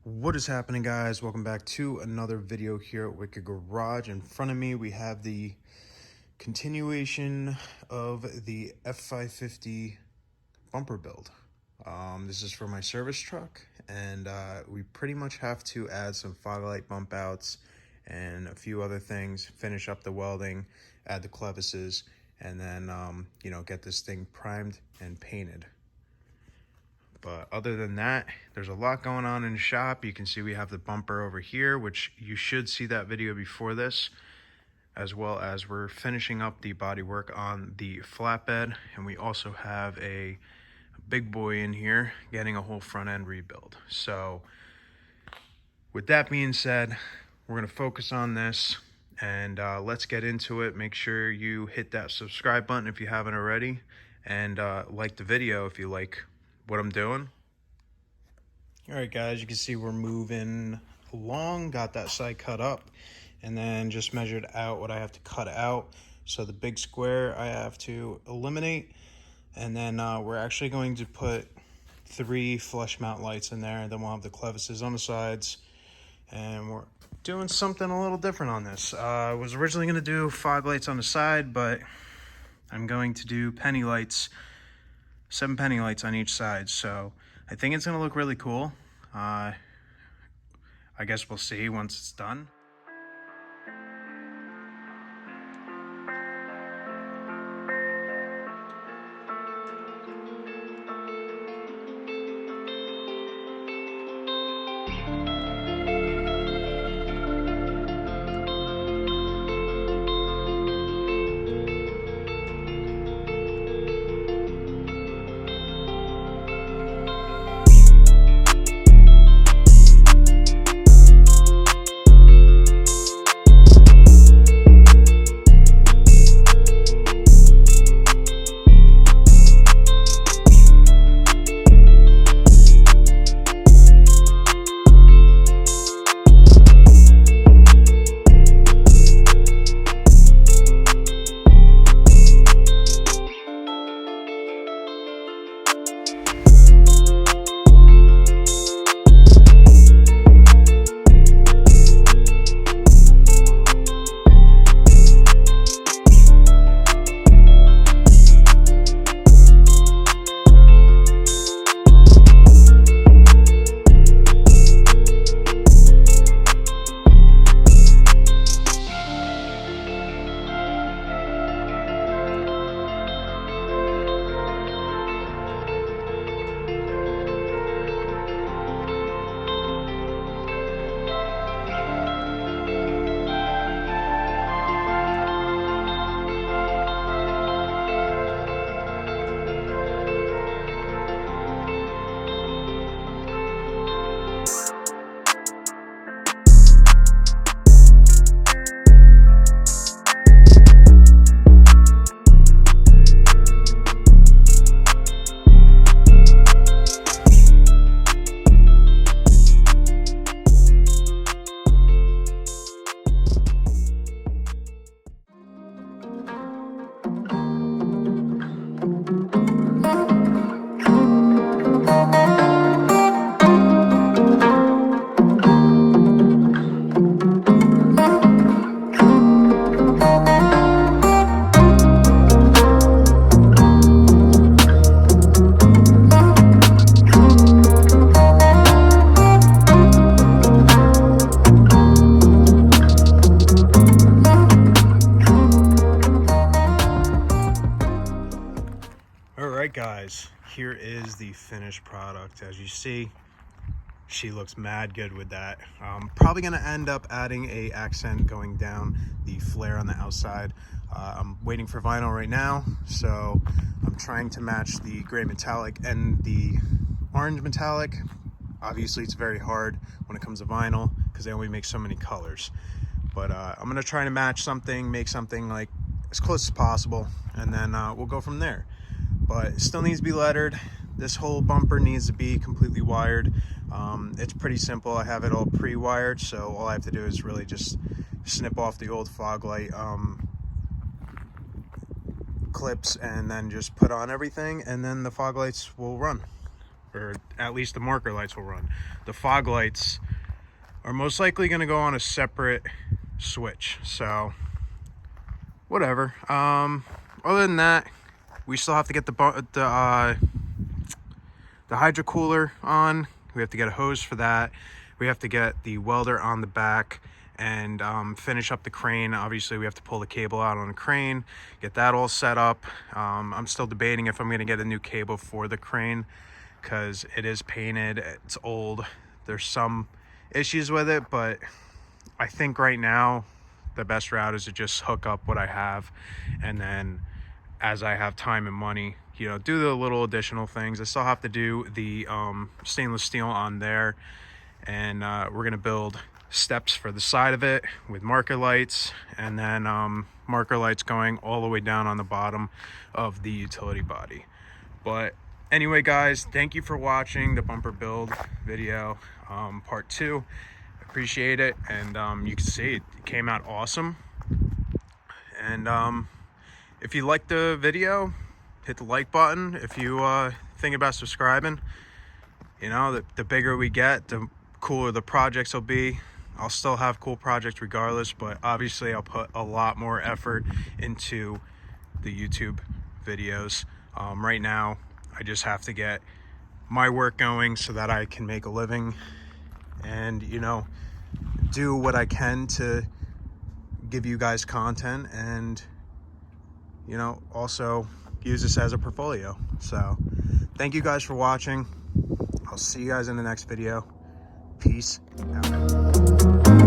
What is happening, guys? Welcome back to another video here at Wicked Garage. In front of me we have the continuation of the F550 bumper build. This is for my service truck, and we pretty much have to add some fog light bump outs and a few other things, finish up the welding, add the clevises, and then get this thing primed and painted. But other than that, there's a lot going on in the shop. You can see we have the bumper over here, which you should see that video before this, as well as we're finishing up the body work on the flatbed. And we also have a big boy in here getting a whole front end rebuild. So with that being said, we're going to focus on this and let's get into it. Make sure you hit that subscribe button if you haven't already, and like the video if you like what I'm doing. All right, guys, you can see we're moving along. Got that side cut up and then just measured out what I have to cut out. So the big square I have to eliminate, and then we're actually going to put 3 flush mount lights in there, and then we'll have the clevises on the sides, and we're doing something a little different on this. I was originally going to do fog lights on the side, but I'm going to do penny lights, 7 penny lights on each side. So I think it's gonna look really cool. I guess we'll see once it's done. Guys, here is the finished product. As you see, she looks mad good with that. Probably gonna end up adding a accent going down the flare on the outside. I'm waiting for vinyl right now, so I'm trying to match the gray metallic and the orange metallic. Obviously it's very hard when it comes to vinyl because they only make so many colors, but I'm gonna try to match something, make something like as close as possible, and then we'll go from there. But it still needs to be lettered. This whole bumper needs to be completely wired. It's pretty simple. I have it all pre-wired, so all I have to do is really just snip off the old fog light clips and then just put on everything, and then the fog lights will run. or at least the marker lights will run. The fog lights are most likely going to go on a separate switch, so whatever. Other than that, we still have to get the hydro cooler on. We have to get a hose for that. We have to get the welder on the back and finish up the crane. Obviously, we have to pull the cable out on the crane, get that all set up. I'm still debating if I'm going to get a new cable for the crane because it is painted, it's old. There's some issues with it, but I think right now the best route is to just hook up what I have, and then as I have time and money, you know, do the little additional things. I still have to do the stainless steel on there, and we're gonna build steps for the side of it with marker lights, and then marker lights going all the way down on the bottom of the utility body. But anyway, guys, thank you for watching the bumper build video, part 2. Appreciate it, and you can see it came out awesome. And if you liked the video, hit the like button. If you think about subscribing, you know, the bigger we get, the cooler the projects will be. I'll still have cool projects regardless, but obviously I'll put a lot more effort into the YouTube videos. Right now, I just have to get my work going so that I can make a living and, you know, do what I can to give you guys content and, you know, also use this as a portfolio. So thank you guys for watching. I'll see you guys in the next video. Peace out.